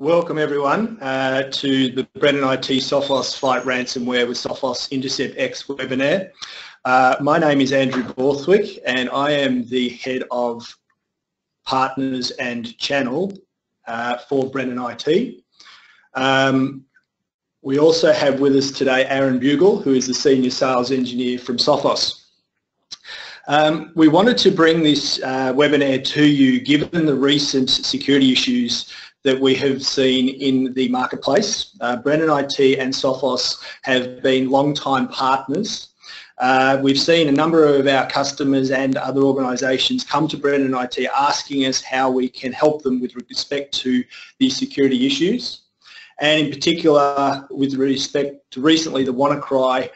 Welcome everyone to the Brennan IT Sophos Fight Ransomware with Sophos Intercept X webinar. My name is Andrew Borthwick and I am the head of partners and channel for Brennan IT. We also have with us today Aaron Bugle, who is the Senior Sales Engineer from Sophos. We wanted to bring this webinar to you given the recent security issues that we have seen in the marketplace. Brennan IT and Sophos have been long-time partners. We've seen a number of our customers and other organisations come to Brennan IT asking us how we can help them with respect to these security issues. And in particular, with respect to recently the WannaCry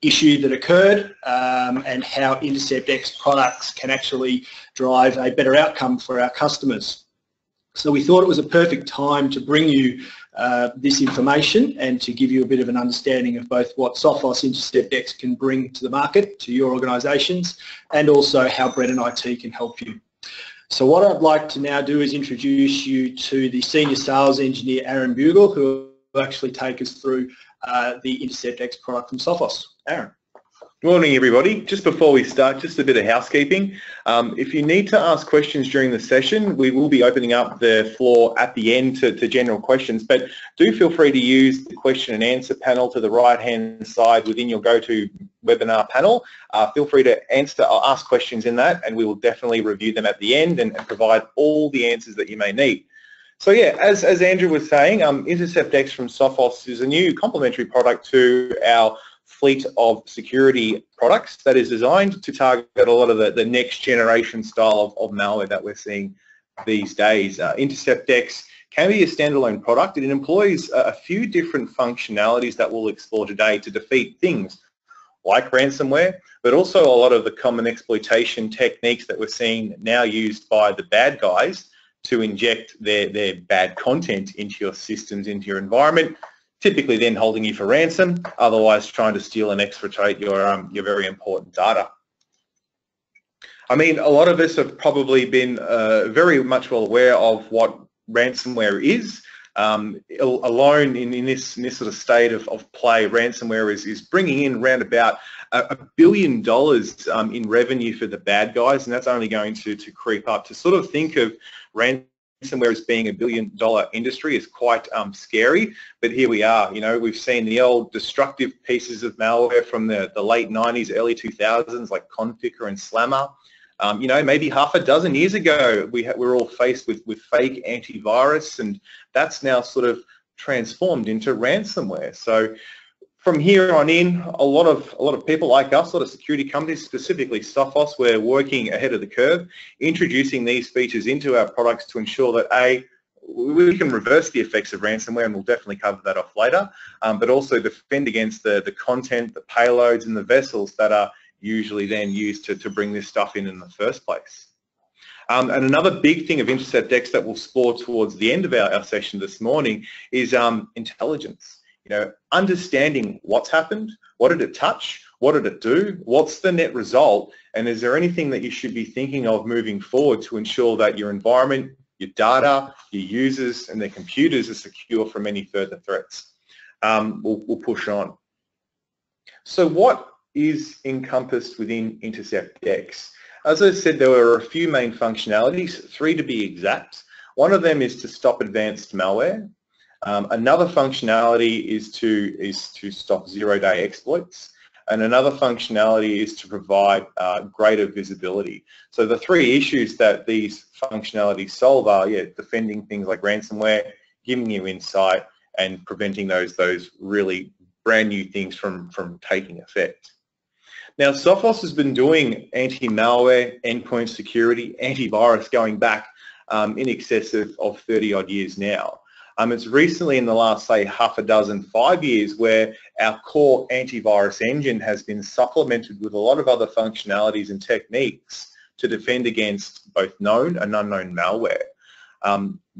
issue that occurred and how Intercept X products can actually drive a better outcome for our customers. So we thought it was a perfect time to bring you this information and to give you a bit of an understanding of both what Sophos Intercept X can bring to the market, to your organisations, and also how Brennan IT can help you. So what I'd like to now do is introduce you to the Senior Sales Engineer, Aaron Bugle, who will actually take us through the Intercept X product from Sophos. Aaron. Good morning everybody. Just before we start, just a bit of housekeeping. If you need to ask questions during the session, we will be opening up the floor at the end to general questions, but do feel free to use the question and answer panel to the right hand side within your GoToWebinar panel. Feel free to ask questions in that, and we will definitely review them at the end and provide all the answers that you may need. So yeah, as Andrew was saying, Intercept X from Sophos is a new complementary product to our fleet of security products that is designed to target a lot of the next generation style of malware that we're seeing these days. Intercept X can be a standalone product. It employs a few different functionalities that we'll explore today to defeat things like ransomware, but also a lot of the common exploitation techniques that we're seeing now used by the bad guys to inject their bad content into your systems, into your environment, typically then holding you for ransom, otherwise trying to steal and exfiltrate your very important data. I mean, a lot of us have probably been very much well aware of what ransomware is. Alone in this sort of state of play, ransomware is bringing in around about $1 billion in revenue for the bad guys, and that's only going to creep up. To sort of think of ransomware as being $1 billion industry is quite scary, but here we are. You know, we've seen the old destructive pieces of malware from the late 90s, early 2000s, like Conficker and Slammer. You know, maybe half a dozen years ago, we're all faced with fake antivirus, and that's now sort of transformed into ransomware. So from here on in, a lot of people like us, a lot of security companies, specifically Sophos, we're working ahead of the curve, introducing these features into our products to ensure that A, we can reverse the effects of ransomware, and we'll definitely cover that off later, but also defend against the content, the payloads, and the vessels that are usually then used to bring this stuff in the first place. And another big thing of Intercept X that we'll explore towards the end of our session this morning is intelligence. You know, understanding what's happened, what did it touch, what did it do, what's the net result, and is there anything that you should be thinking of moving forward to ensure that your environment, your data, your users, and their computers are secure from any further threats. We'll push on. So what is encompassed within Intercept X? As I said, there were a few main functionalities, 3 to be exact. One of them is to stop advanced malware. Another functionality is to stop zero-day exploits, and another functionality is to provide greater visibility. So the 3 issues that these functionalities solve are, defending things like ransomware, giving you insight, and preventing those really brand new things from taking effect. Now, Sophos has been doing anti-malware, endpoint security, antivirus going back in excess of 30 odd years now. It's recently in the last, say, 5 years where our core antivirus engine has been supplemented with a lot of other functionalities and techniques to defend against both known and unknown malware.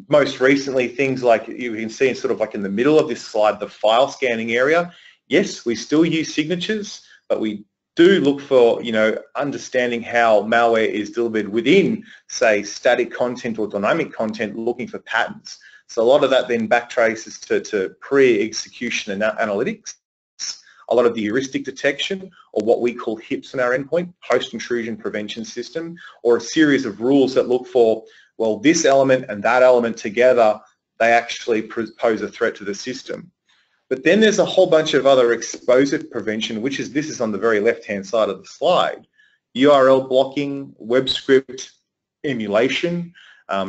Most recently, things like you can see sort of like in the middle of this slide, the file scanning area. Yes, we still use signatures, but we do look for, you know, understanding how malware is delivered within, say, static content or dynamic content, looking for patterns. So a lot of that then backtraces to pre-execution and analytics, a lot of the heuristic detection, or what we call HIPS on our endpoint, post-intrusion prevention system, or a series of rules that look for, well, this element and that element together, they actually pose a threat to the system. But then there's a whole bunch of other exposure prevention, which is, this is on the very left-hand side of the slide. URL blocking, web script emulation,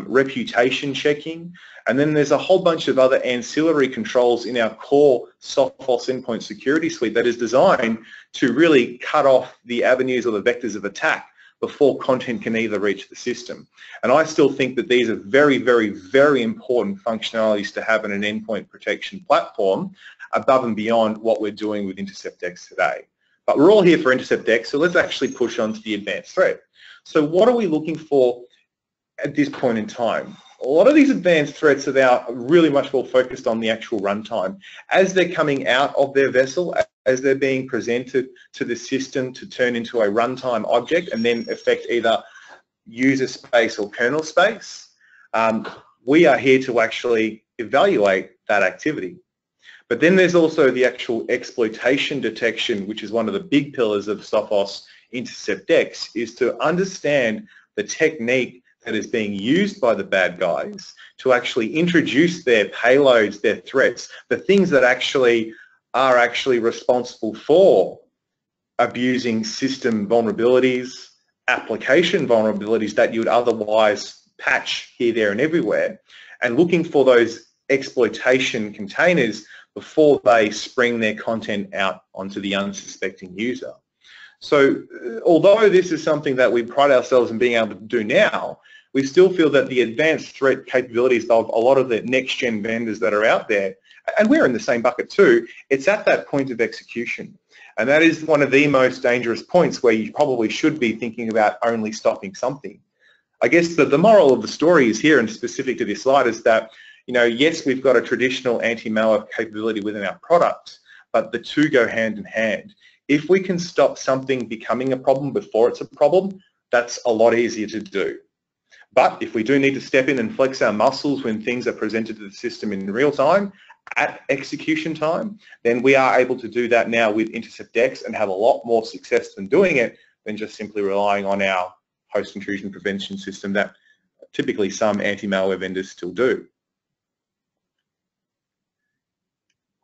reputation checking, and then there's a whole bunch of other ancillary controls in our core Sophos endpoint security suite that is designed to really cut off the avenues or the vectors of attack before content can either reach the system. And I still think that these are very, very, very important functionalities to have in an endpoint protection platform above and beyond what we're doing with Intercept X today. But we're all here for Intercept X, so let's actually push on to the advanced threat. So what are we looking for at this point in time? A lot of these advanced threats are now really much more focused on the actual runtime. As they're coming out of their vessel, as they're being presented to the system to turn into a runtime object and then affect either user space or kernel space, we are here to actually evaluate that activity. But then there's also the actual exploitation detection, which is one of the big pillars of Sophos Intercept X, is to understand the technique that is being used by the bad guys to actually introduce their payloads, their threats, the things that actually are actually responsible for abusing system vulnerabilities, application vulnerabilities that you would otherwise patch here, there, and everywhere, and looking for those exploitation containers before they spring their content out onto the unsuspecting user. So although this is something that we pride ourselves in being able to do now, we still feel that the advanced threat capabilities of a lot of the next-gen vendors that are out there, and we're in the same bucket too, it's at that point of execution. And that is one of the most dangerous points where you probably should be thinking about only stopping something. I guess the moral of the story is here, and specific to this slide, is that, you know, yes, we've got a traditional anti-malware capability within our product, but the two go hand in hand. If we can stop something becoming a problem before it's a problem, that's a lot easier to do. But if we do need to step in and flex our muscles when things are presented to the system in real time, at execution time, then we are able to do that now with Intercept X and have a lot more success than doing it than just simply relying on our host intrusion prevention system that typically some anti-malware vendors still do.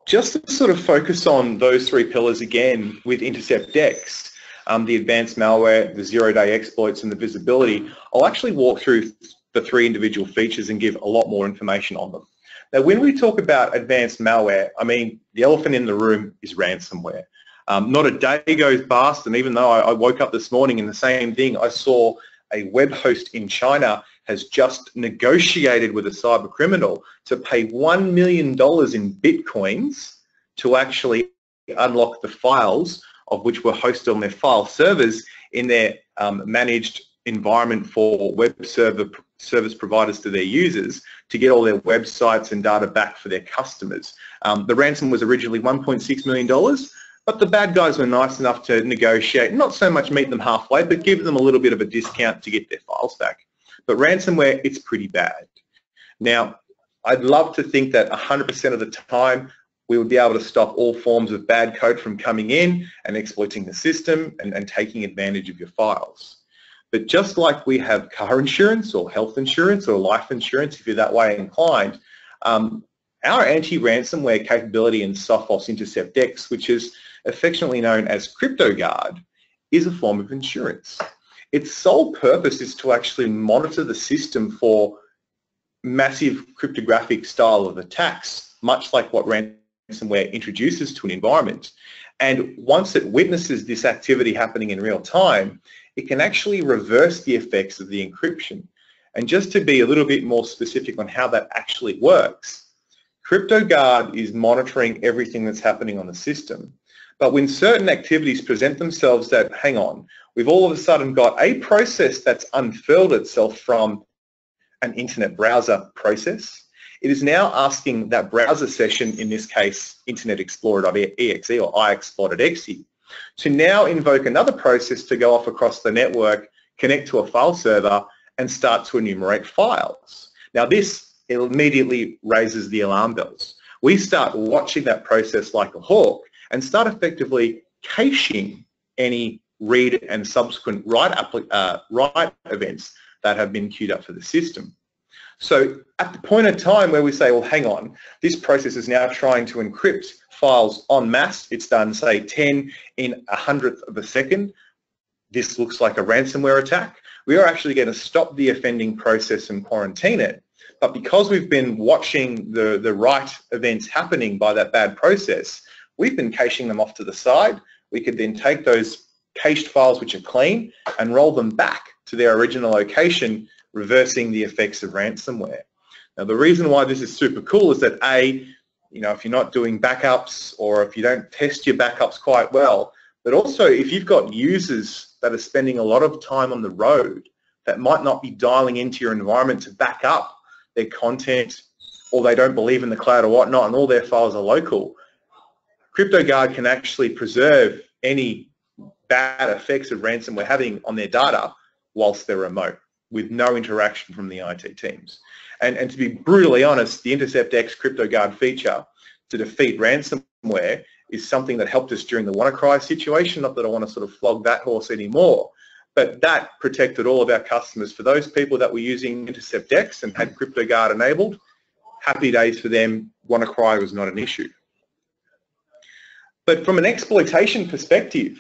Just to sort of focus on those three pillars again with Intercept X, the advanced malware, the zero-day exploits, and the visibility, I'll actually walk through the three individual features and give a lot more information on them. Now, when we talk about advanced malware, I mean, the elephant in the room is ransomware. Not a day goes past, and even though I woke up this morning and the same thing, I saw a web host in China has just negotiated with a cyber criminal to pay $1 million in Bitcoins to actually unlock the files of which were hosted on their file servers in their managed environment for web service providers to their users to get all their websites and data back for their customers. The ransom was originally $1.6 million, but the bad guys were nice enough to negotiate, not so much meet them halfway, but give them a little bit of a discount to get their files back. But ransomware, it's pretty bad. Now, I'd love to think that 100% of the time we would be able to stop all forms of bad code from coming in and exploiting the system and taking advantage of your files. But just like we have car insurance or health insurance or life insurance, if you're that way inclined, our anti-ransomware capability in Sophos Intercept X, which is affectionately known as CryptoGuard, is a form of insurance. Its sole purpose is to actually monitor the system for massive cryptographic style of attacks, much like what ransomware introduces to an environment. And once it witnesses this activity happening in real time, it can actually reverse the effects of the encryption. And just to be a little bit more specific on how that actually works, CryptoGuard is monitoring everything that's happening on the system. But when certain activities present themselves that, hang on, we've all of a sudden got a process that's unfurled itself from an internet browser process, it is now asking that browser session, in this case, Internet Explorer.exe or iExploit.exe, to now invoke another process to go off across the network, connect to a file server, and start to enumerate files. Now this it immediately raises the alarm bells. We start watching that process like a hawk and start effectively caching any read and subsequent write events that have been queued up for the system. So at the point in time where we say, well, hang on, this process is now trying to encrypt files en masse, it's done, say, 10 in 100th of a second, this looks like a ransomware attack. We are actually going to stop the offending process and quarantine it. But because we've been watching the write events happening by that bad process, we've been caching them off to the side. We could then take those cached files which are clean and roll them back to their original location, reversing the effects of ransomware. Now, the reason why this is super cool is that A, if you're not doing backups or if you don't test your backups quite well, but also if you've got users that are spending a lot of time on the road that might not be dialing into your environment to back up their content, or they don't believe in the cloud or whatnot and all their files are local, CryptoGuard can actually preserve any bad effects of ransomware having on their data whilst they're remote, with no interaction from the IT teams. And to be brutally honest, the Intercept X CryptoGuard feature to defeat ransomware is something that helped us during the WannaCry situation. Not that I want to sort of flog that horse anymore, but that protected all of our customers. For those people that were using Intercept X and had CryptoGuard enabled, happy days for them. WannaCry was not an issue. But from an exploitation perspective,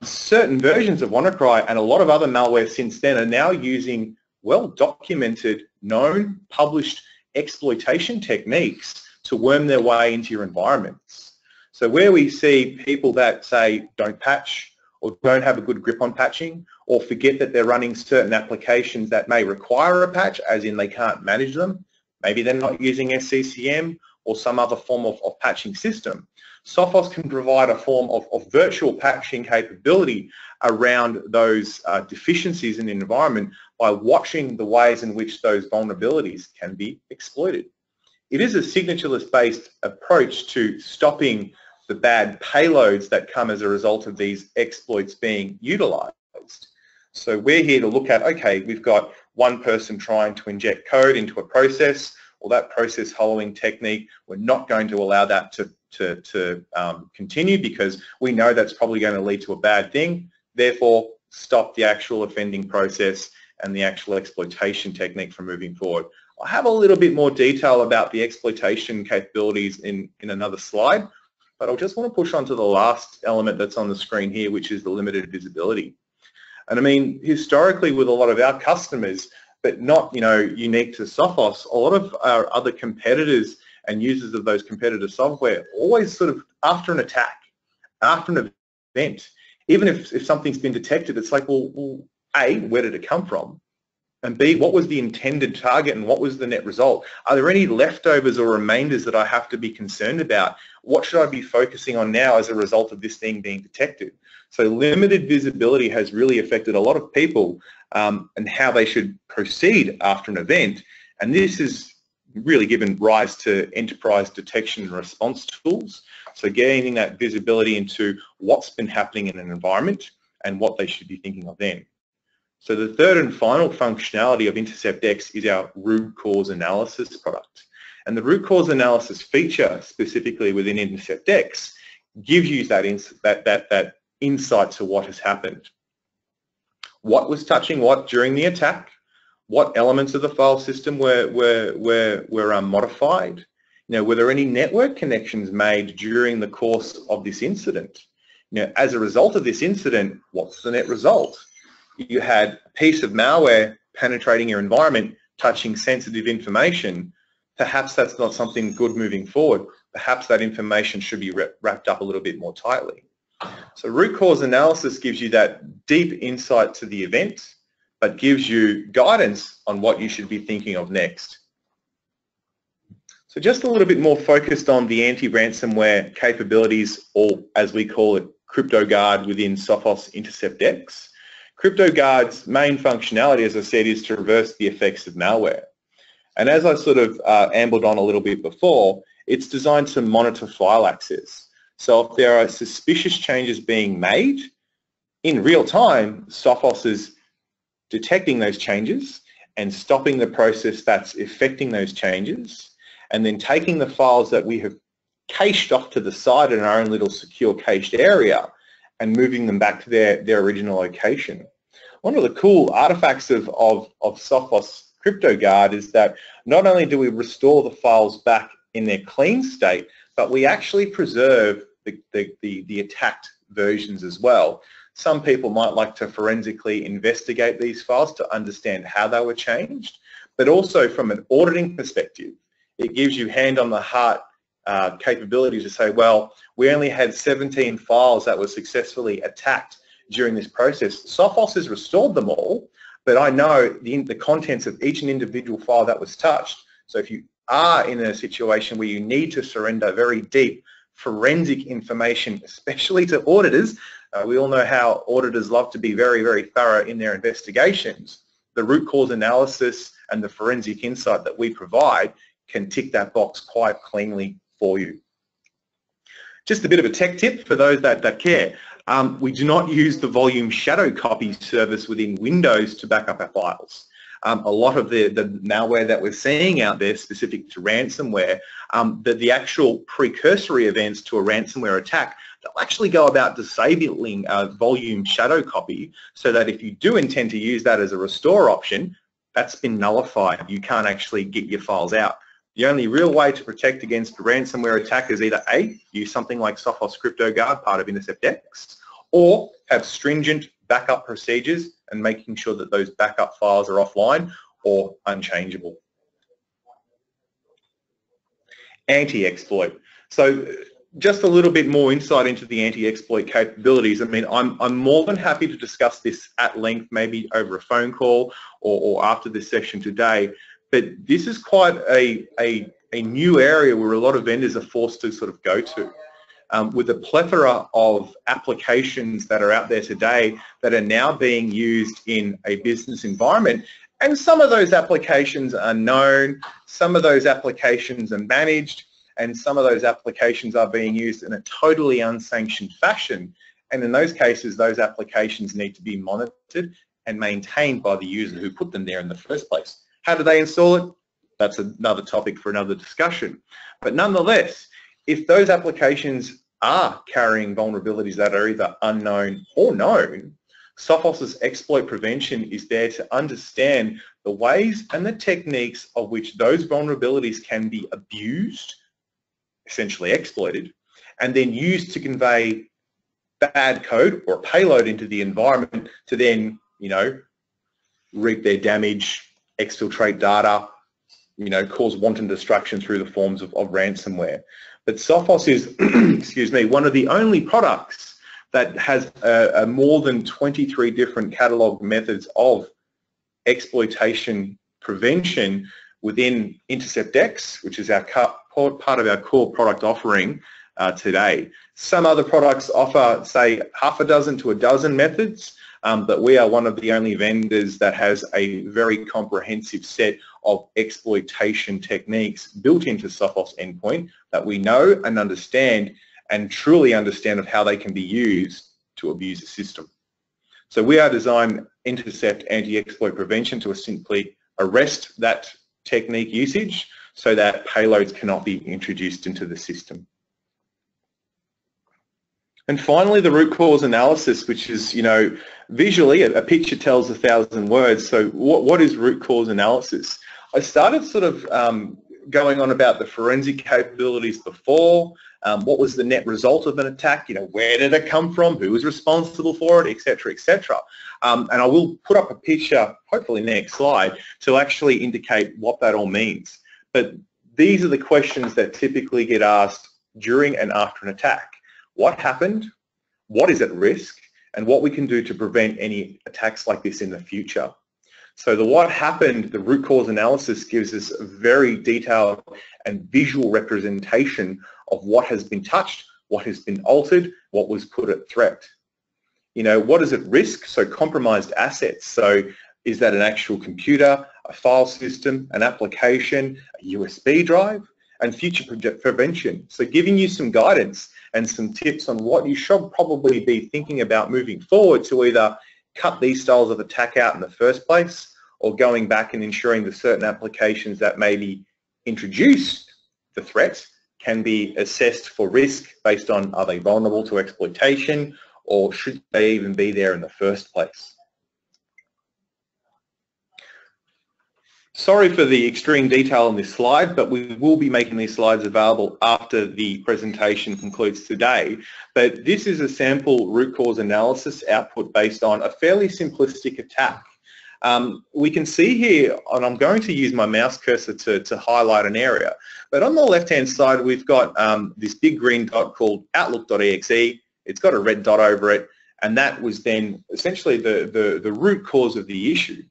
certain versions of WannaCry and a lot of other malware since then are now using well-documented, known, published exploitation techniques to worm their way into your environments. So where we see people that say don't patch or don't have a good grip on patching or forget that they're running certain applications that may require a patch, as in they can't manage them, maybe they're not using SCCM or some other form of patching system, Sophos can provide a form of virtual patching capability around those deficiencies in the environment by watching the ways in which those vulnerabilities can be exploited. It is a signatureless-based approach to stopping the bad payloads that come as a result of these exploits being utilized. So we're here to look at, okay, we've got one person trying to inject code into a process, or that process hollowing technique, we're not going to allow that to continue because we know that's probably going to lead to a bad thing. Therefore, stop the actual offending process and the actual exploitation technique from moving forward. I'll have a little bit more detail about the exploitation capabilities in another slide, but I just want to push on to the last element that's on the screen here, which is the limited visibility. And I mean, historically with a lot of our customers, but not unique to Sophos, a lot of our other competitors and users of those competitor software always sort of after an attack, after an event, even if something's been detected, it's like, well, A, where did it come from? And B, what was the intended target and what was the net result? Are there any leftovers or remainders that I have to be concerned about? What should I be focusing on now as a result of this thing being detected? So limited visibility has really affected a lot of people and how they should proceed after an event. And this is really given rise to enterprise detection and response tools. So gaining that visibility into what's been happening in an environment and what they should be thinking of then. So the third and final functionality of Intercept X is our root cause analysis product. And the root cause analysis feature specifically within Intercept X gives you that insight to what has happened. What was touching what during the attack? What elements of the file system were modified? Were there any network connections made during the course of this incident? As a result of this incident, what's the net result? You had a piece of malware penetrating your environment, touching sensitive information. Perhaps that's not something good moving forward. Perhaps that information should be wrapped up a little bit more tightly. So root cause analysis gives you that deep insight to the event, but gives you guidance on what you should be thinking of next. So just a little bit more focused on the anti-ransomware capabilities, or as we call it, CryptoGuard within Sophos Intercept X. CryptoGuard's main functionality, as I said, is to reverse the effects of malware. And as I sort of ambled on a little bit before, it's designed to monitor file access. So if there are suspicious changes being made, in real time, Sophos is detecting those changes and stopping the process that's effecting those changes, and then taking the files that we have cached off to the side in our own little secure cached area and moving them back to their original location. One of the cool artifacts of Sophos CryptoGuard is that not only do we restore the files back in their clean state, but we actually preserve the attacked versions as well. Some people might like to forensically investigate these files to understand how they were changed, but also from an auditing perspective, it gives you hand on the heart capability to say, well, we only had 17 files that were successfully attacked during this process. Sophos has restored them all, but I know the contents of each and individual file that was touched. So if you are in a situation where you need to surrender very deep forensic information, especially to auditors, we all know how auditors love to be very, very thorough in their investigations. The root cause analysis and the forensic insight that we provide can tick that box quite cleanly for you. Just a bit of a tech tip for those that care. We do not use the volume shadow copy service within Windows to back up our files. A lot of the malware that we're seeing out there specific to ransomware, the actual precursory events to a ransomware attack, they'll actually go about disabling volume shadow copy so that if you do intend to use that as a restore option, that's been nullified. You can't actually get your files out. The only real way to protect against ransomware attack is either A, use something like Sophos CryptoGuard, part of Intercept X, or have stringent backup procedures and making sure that those backup files are offline or unchangeable. Anti-exploit. So just a little bit more insight into the anti-exploit capabilities. I mean, I'm more than happy to discuss this at length, maybe over a phone call or after this session today. But this is quite a new area where a lot of vendors are forced to sort of go to. With a plethora of applications that are out there today that are now being used in a business environment, and some of those applications are known, some of those applications are managed, and some of those applications are being used in a totally unsanctioned fashion. And in those cases, those applications need to be monitored and maintained by the user who put them there in the first place. How do they install it? That's another topic for another discussion. But nonetheless, if those applications are carrying vulnerabilities that are either unknown or known, Sophos's exploit prevention is there to understand the ways and the techniques of which those vulnerabilities can be abused, essentially exploited, and then used to convey bad code or payload into the environment to then, reap their damage, exfiltrate data, cause wanton destruction through the forms of ransomware. But Sophos is, excuse me, one of the only products that has a more than 23 different catalog methods of exploitation prevention within Intercept X, which is our part of our core product offering today. Some other products offer, say, half a dozen to a dozen methods, but we are one of the only vendors that has a very comprehensive set of exploitation techniques built into Sophos endpoint that we know and understand and truly understand of how they can be used to abuse the system. So we are designed Intercept anti-exploit prevention to simply arrest that technique usage so that payloads cannot be introduced into the system. And finally, the root cause analysis, which is, visually a picture tells 1,000 words. So what is root cause analysis? I started sort of going on about the forensic capabilities before, what was the net result of an attack, where did it come from, who was responsible for it, etc., etc. And I will put up a picture, hopefully next slide, to actually indicate what that all means. But these are the questions that typically get asked during and after an attack. What happened, what is at risk, and what we can do to prevent any attacks like this in the future. So the what happened, the root cause analysis gives us a very detailed and visual representation of what has been touched, what has been altered, what was put at threat. What is at risk? So compromised assets. So is that an actual computer, a file system, an application, a USB drive? And future prevention. So giving you some guidance and some tips on what you should probably be thinking about moving forward to either cut these styles of attack out in the first place or going back and ensuring that certain applications that maybe introduce the threat can be assessed for risk based on, are they vulnerable to exploitation, or should they even be there in the first place? Sorry for the extreme detail on this slide, but we will be making these slides available after the presentation concludes today. But this is a sample root cause analysis output based on a fairly simplistic attack. We can see here, and I'm going to use my mouse cursor to highlight an area, but on the left-hand side we've got this big green dot called outlook.exe. It's got a red dot over it, and that was then essentially the root cause of the issue.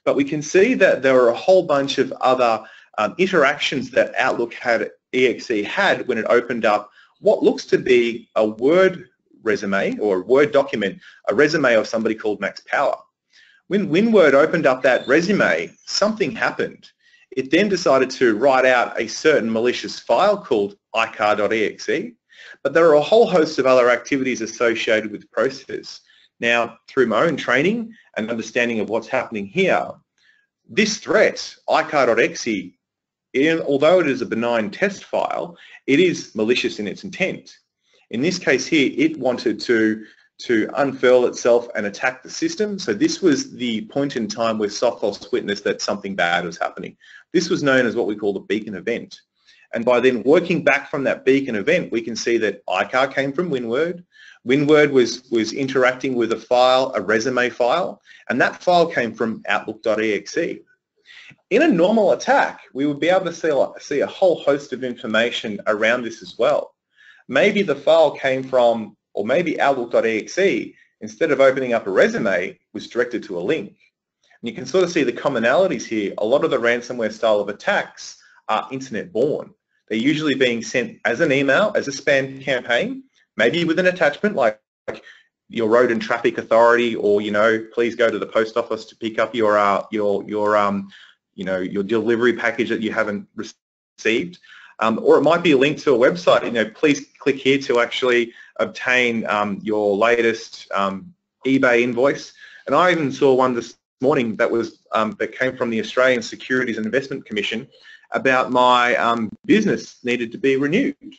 But we can see that there are a whole bunch of other interactions that Outlook.exe had when it opened up what looks to be a Word resume or a Word document, a resume of somebody called Max Power. When WinWord opened up that resume, something happened. It then decided to write out a certain malicious file called icar.exe, but there are a whole host of other activities associated with the process. Now, through my own training and understanding of what's happening here, this threat, icar.exe, although it is a benign test file, it is malicious in its intent. In this case here, it wanted to unfurl itself and attack the system. So this was the point in time where Sophos witnessed that something bad was happening. This was known as what we call the beacon event. And by then working back from that beacon event, we can see that icar came from WinWord. WinWord was interacting with a file, a resume file, and that file came from outlook.exe. In a normal attack, we would be able to see a whole host of information around this as well. Maybe the file came from, or maybe outlook.exe, instead of opening up a resume, was directed to a link. And you can sort of see the commonalities here. A lot of the ransomware style of attacks are internet-born. They're usually being sent as an email, as a spam campaign, maybe with an attachment like your road and traffic authority, or please go to the post office to pick up your delivery package that you haven't received, or it might be a link to a website. Please click here to actually obtain your latest eBay invoice. And I even saw one this morning that was that came from the Australian Securities and Investment Commission about my business needed to be renewed.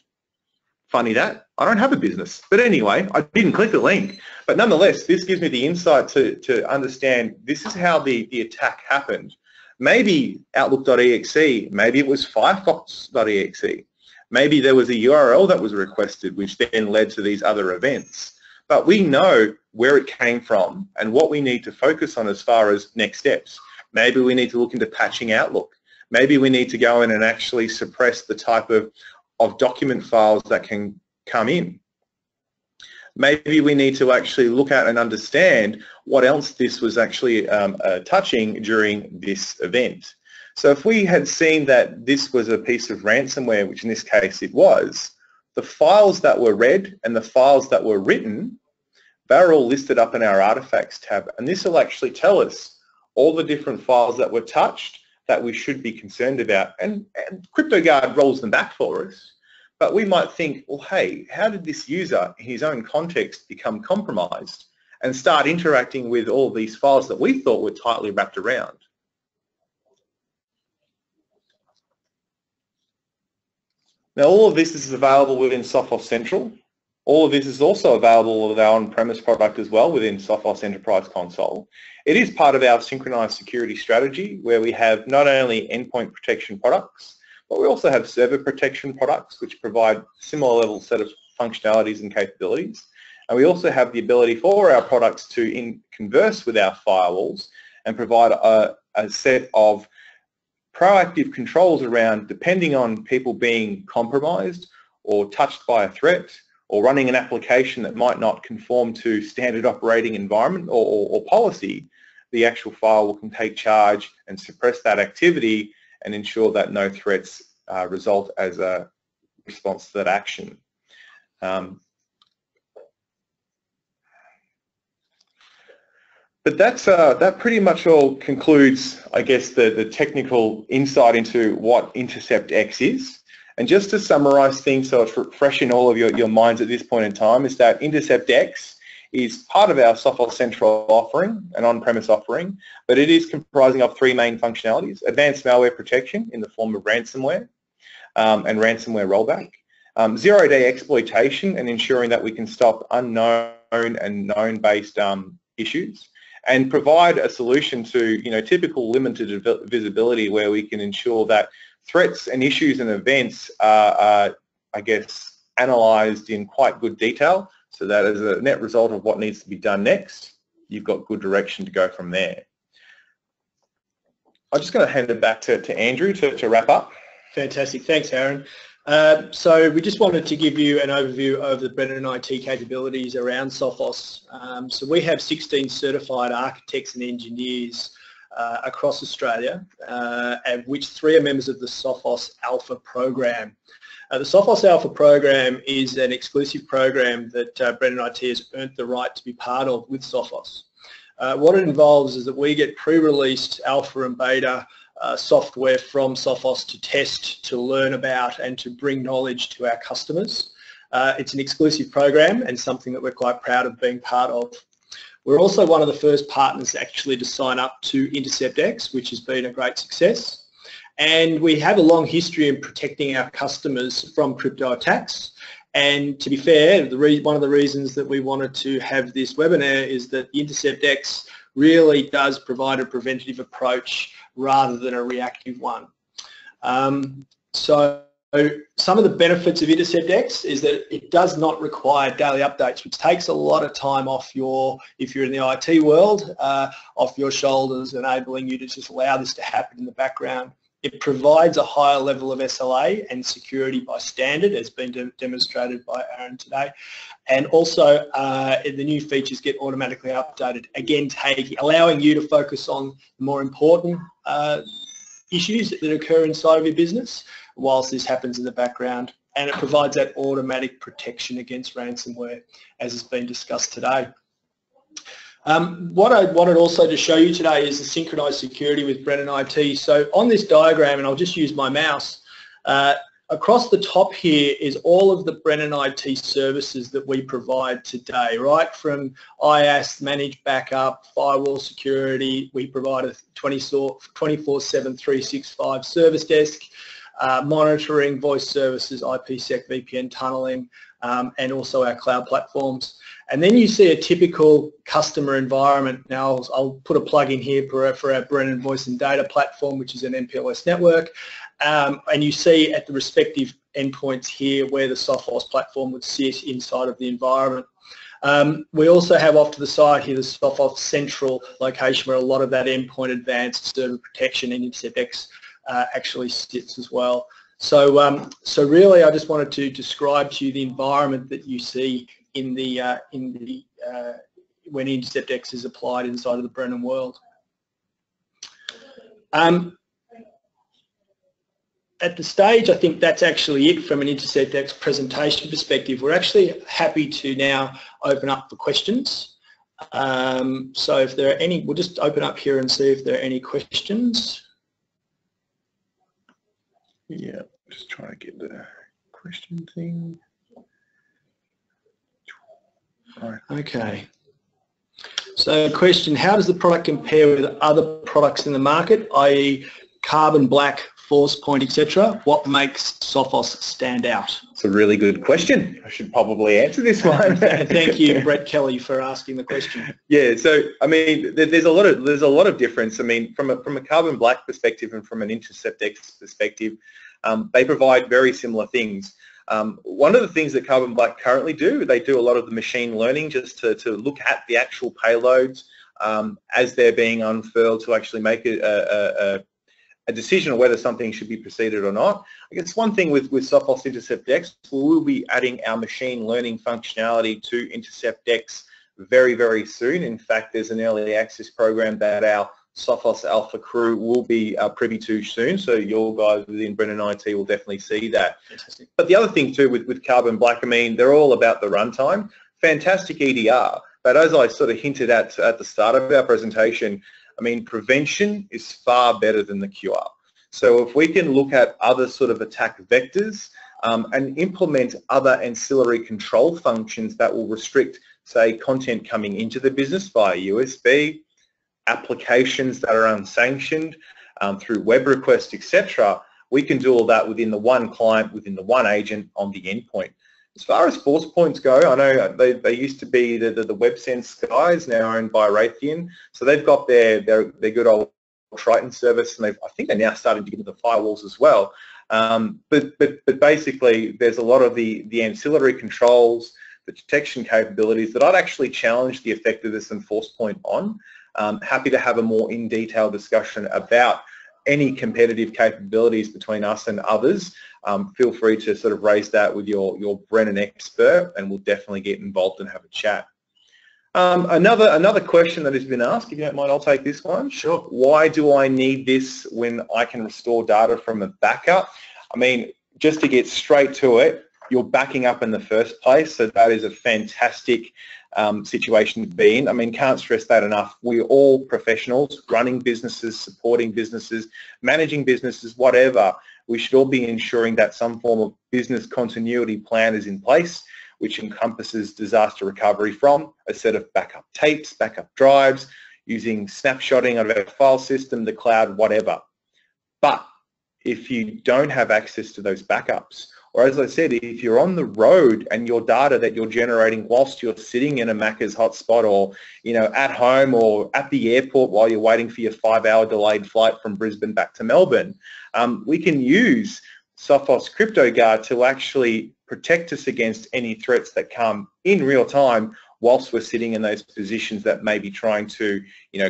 Funny that, I don't have a business. But anyway, I didn't click the link. But nonetheless, this gives me the insight to understand this is how the attack happened. Maybe outlook.exe, maybe it was firefox.exe. Maybe there was a URL that was requested, which then led to these other events. But we know where it came from and what we need to focus on as far as next steps. Maybe we need to look into patching Outlook. Maybe we need to go in and actually suppress the type of document files that can come in. Maybe we need to actually look at and understand what else this was actually touching during this event. So if we had seen that this was a piece of ransomware, which in this case it was, the files that were read and the files that were written, they're all listed up in our artifacts tab, and this will actually tell us all the different files that were touched that we should be concerned about, and CryptoGuard rolls them back for us. But we might think, well, hey, how did this user in his own context become compromised and start interacting with all these files that we thought were tightly wrapped around? Now, all of this is available within Sophos Central. All of this is also available with our on-premise product as well within Sophos Enterprise Console. It is part of our synchronized security strategy, where we have not only endpoint protection products, but we also have server protection products which provide similar level set of functionalities and capabilities. And we also have the ability for our products to converse with our firewalls and provide a set of proactive controls around, depending on people being compromised or touched by a threat, or running an application that might not conform to standard operating environment or policy, the actual firewall can take charge and suppress that activity and ensure that no threats result as a response to that action. But that pretty much all concludes, I guess, the technical insight into what Intercept X is. And just to summarize things so it's fresh in all of your minds at this point in time, is that Intercept X is part of our Sophos Central offering, an on-premise offering, but it is comprising of three main functionalities: advanced malware protection in the form of ransomware and ransomware rollback, zero-day exploitation and ensuring that we can stop unknown and known-based issues, and provide a solution to typical limited visibility where we can ensure that threats and issues and events are I guess, analysed in quite good detail, so that as a net result of what needs to be done next, you've got good direction to go from there. I'm just going to hand it back to Andrew to wrap up. Fantastic. Thanks, Aaron. So we just wanted to give you an overview of the Brennan IT capabilities around Sophos. So we have 16 certified architects and engineers across Australia, of which 3 are members of the Sophos Alpha program. The Sophos Alpha program is an exclusive program that Brennan IT has earned the right to be part of with Sophos. What it involves is that we get pre-released alpha and beta software from Sophos to test, to learn about and to bring knowledge to our customers. It's an exclusive program and something that we're quite proud of being part of. We're also one of the first partners actually to sign up to Intercept X, which has been a great success. And we have a long history in protecting our customers from crypto attacks. And to be fair, one of the reasons that we wanted to have this webinar is that Intercept X really does provide a preventative approach rather than a reactive one. So some of the benefits of Intercept X is that it does not require daily updates, which takes a lot of time off if you're in the IT world, off your shoulders, enabling you to just allow this to happen in the background. It provides a higher level of SLA and security by standard, as been demonstrated by Aaron today. And also the new features get automatically updated, again allowing you to focus on the more important issues that occur inside of your business whilst this happens in the background. And it provides that automatic protection against ransomware, as has been discussed today. What I wanted also to show you today is the Synchronized Security with Brennan IT. So on this diagram, and I'll just use my mouse, across the top here is all of the Brennan IT services that we provide today, right from IaaS, managed backup, firewall security. We provide a 24/7, 365 service desk, monitoring, voice services, IPsec, VPN tunneling, and also our cloud platforms. And then you see a typical customer environment. Now I'll put a plug in here for our Brennan Voice and Data platform, which is an MPLS network. And you see at the respective endpoints here where the Sophos platform would sit inside of the environment. We also have off to the side here the Sophos Central location where a lot of that endpoint advanced server protection and Intercept X actually sits as well. So, so really I just wanted to describe to you the environment that you see in the when Intercept X is applied inside of the Brennan world. At the stage, I think that's actually it from an Intercept X presentation perspective. We're actually happy to now open up for questions. So if there are any, we'll just open up here and see if there are any questions. Yeah, just trying to get the question thing. Right. Okay. So question, how does the product compare with other products in the market, i.e. carbon black, force point, etc.? What makes Sophos stand out? It's a really good question. I should probably answer this one. Thank you, Brett Kelly, for asking the question. Yeah, so I mean, there's a lot of difference. I mean, from a carbon black perspective and from an Intercept X perspective, they provide very similar things. One of the things that Carbon Black currently do, they do a lot of the machine learning just to look at the actual payloads as they're being unfurled to actually make a decision on whether something should be proceeded or not. I guess one thing with Sophos Intercept X, we'll be adding our machine learning functionality to Intercept X very, very soon. In fact, there's an early access program that our Sophos Alpha crew will be privy to soon, so your guys within Brennan IT will definitely see that. Fantastic. But the other thing too with Carbon Black, I mean, they're all about the runtime. Fantastic EDR, but as I sort of hinted at the start of our presentation, I mean, prevention is far better than the cure. So if we can look at other sort of attack vectors and implement other ancillary control functions that will restrict say, content coming into the business via USB, applications that are unsanctioned through web requests, etc., we can do all that within the one client, within the one agent on the endpoint. As far as force points go, I know they used to be the WebSense guys, now owned by Raytheon, so they've got their good old Triton service, and I think they're now starting to get into the firewalls as well. But basically, there's a lot of the ancillary controls, the detection capabilities that I'd actually challenge the effectiveness and force point on. Happy to have a more in-detail discussion about any competitive capabilities between us and others. Feel free to sort of raise that with your Brennan expert, and we'll definitely get involved and have a chat. Another question that has been asked, if you don't mind, I'll take this one. Sure. Why do I need this when I can restore data from a backup? I mean, just to get straight to it, you're backing up in the first place, so that is a fantastic situation to be in. I mean, can't stress that enough. We're all professionals running businesses, supporting businesses, managing businesses, whatever. We should all be ensuring that some form of business continuity plan is in place, which encompasses disaster recovery from a set of backup tapes, backup drives, using snapshotting of our file system, the cloud, whatever. But if you don't have access to those backups, or as I said, if you're on the road and your data that you're generating whilst you're sitting in a Macca's hotspot, or at home or at the airport while you're waiting for your 5-hour delayed flight from Brisbane back to Melbourne, we can use Sophos CryptoGuard to actually protect us against any threats that come in real time whilst we're sitting in those positions that may be trying to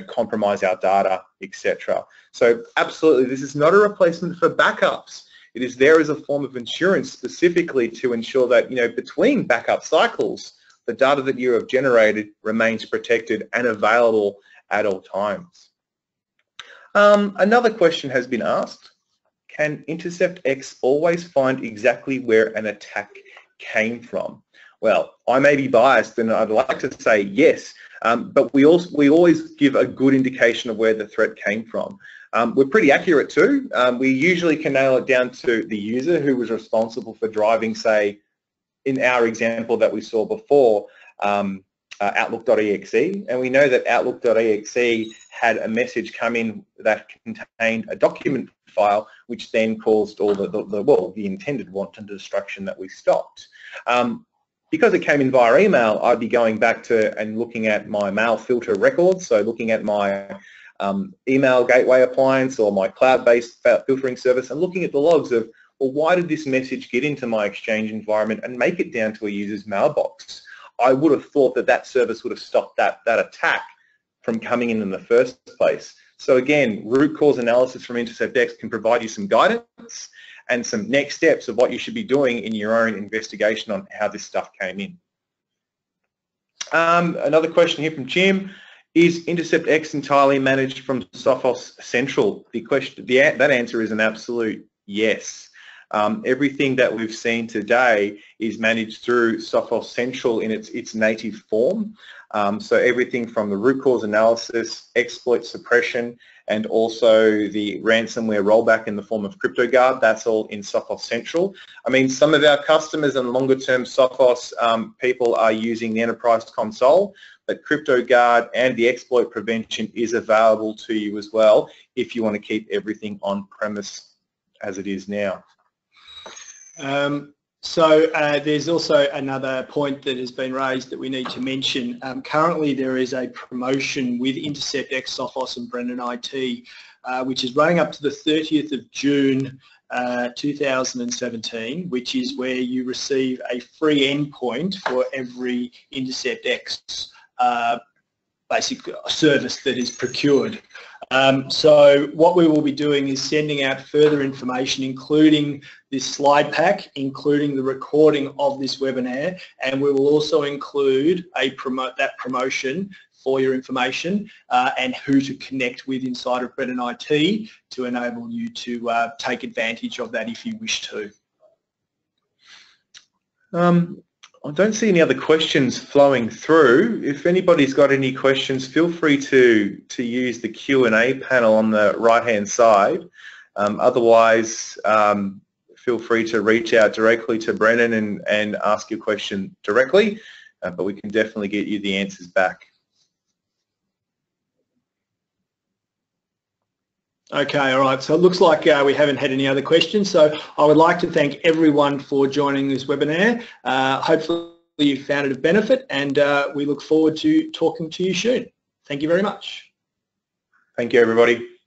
compromise our data, etc. So absolutely, this is not a replacement for backups. It is there as a form of insurance specifically to ensure that between backup cycles, the data that you have generated remains protected and available at all times. Another question has been asked. Can Intercept X always find exactly where an attack came from? Well, I may be biased and I'd like to say yes, but we always give a good indication of where the threat came from. We're pretty accurate too. We usually can nail it down to the user who was responsible for driving, say, in our example that we saw before, Outlook.exe, and we know that Outlook.exe had a message come in that contained a document file, which then caused all the intended wanton destruction that we stopped. Because it came in via email, I'd be going back to and looking at my mail filter records, so looking at my email gateway appliance or my cloud-based filtering service, and looking at the logs of, well, why did this message get into my Exchange environment and make it down to a user's mailbox? I would have thought that service would have stopped that attack from coming in the first place. So again, root cause analysis from Intercept X can provide you some guidance and some next steps of what you should be doing in your own investigation on how this stuff came in. Another question here from Jim. Is Intercept X entirely managed from Sophos Central? That answer is an absolute yes. Everything that we've seen today is managed through Sophos Central in its native form. So everything from the root cause analysis, exploit suppression, and also the ransomware rollback in the form of CryptoGuard, that's all in Sophos Central. I mean, some of our customers and longer-term Sophos people are using the enterprise console, but CryptoGuard and the exploit prevention is available to you as well if you want to keep everything on-premise as it is now. There's also another point that has been raised that we need to mention. Currently there is a promotion with Intercept X, Sophos and Brennan IT, which is running up to the 30th of June 2017, which is where you receive a free endpoint for every Intercept X basic service that is procured. So what we will be doing is sending out further information, including this slide pack, including the recording of this webinar, and we will also include that promotion for your information and who to connect with inside of Brennan IT to enable you to take advantage of that if you wish to. I don't see any other questions flowing through. If anybody's got any questions, feel free to use the Q&A panel on the right-hand side. Otherwise, feel free to reach out directly to Brennan and ask your question directly. but we can definitely get you the answers back. Okay, all right. So it looks like we haven't had any other questions. So I would like to thank everyone for joining this webinar. Hopefully you found it of benefit, and we look forward to talking to you soon. Thank you very much. Thank you, everybody.